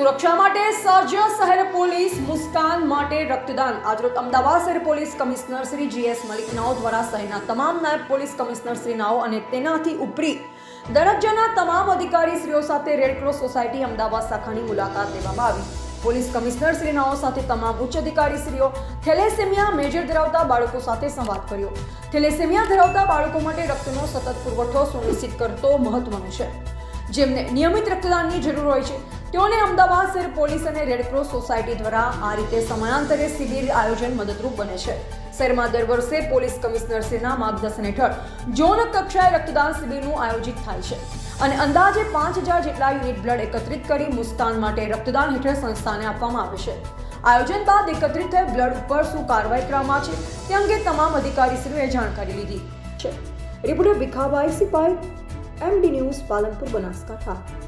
સુરક્ષા માટે સજ્જ શહેર પોલીસ મુસ્કાન માટે રક્તદાન આજરોજ અમદાવાદ શહેર police commissioner Shri GS Malik નાઓ દ્વારા શહેરના તમામ નાયબ પોલીસ કમિશનર શ્રી નાઓ અને તેનાથી ઉપરી દરજ્જાના તમામ અધિકારીશ્રીઓ સાથે રેડક્રોસ સોસાયટી અમદાવાદ શાખાની મુલાકાત લેવામાં આવી. પોલીસ કમિશનર શ્રી નાઓ સાથે તમામ ઉચ્ચ અધિકારીશ્રીઓ થેલેસેમિયા મેજર ધરાવતા બાળકો સાથે સંવાદ કર્યો. થેલેસેમિયા ધરાવતા બાળકો માટે રક્તનો સતત પુરવઠો સુનિશ્ચિત કરતો મહત્વનું છે. જેમને નિયમિત રક્તદાનની જરૂર હોય છે તેઓને અમદાવાદ શહેર પોલીસ અને રેડક્રોસ સોસાયટી દ્વારા આ રીતે સમયાંતરે શિબિર આયોજન મદદરૂપ બને છે. શહેરમાં દર વર્ષે પોલીસ કમિશનરશ્રીના માર્ગદર્શન હેઠળ ઝોન કક્ષાએ રક્તદાન શિબિરનું આયોજિત થાય છે અને અંદાજે 5000 જેટલા યુનિટ બ્લડ એકત્રિત કરી મુસ્કાન માટે રક્તદાન હેઠળ સંસ્થાને આપવામાં આવે છે. આયોજન બાદ એકત્રિત થયેલ બ્લડ ઉપર શું કાર્યવાહી કરવામાં છે તે અંગે તમામ અધિકારીશ્રીઓએ જાણકારી લીધી છે. Reporter Bhikhabhai Sipai, MD news, Palanpur, Banaskantha.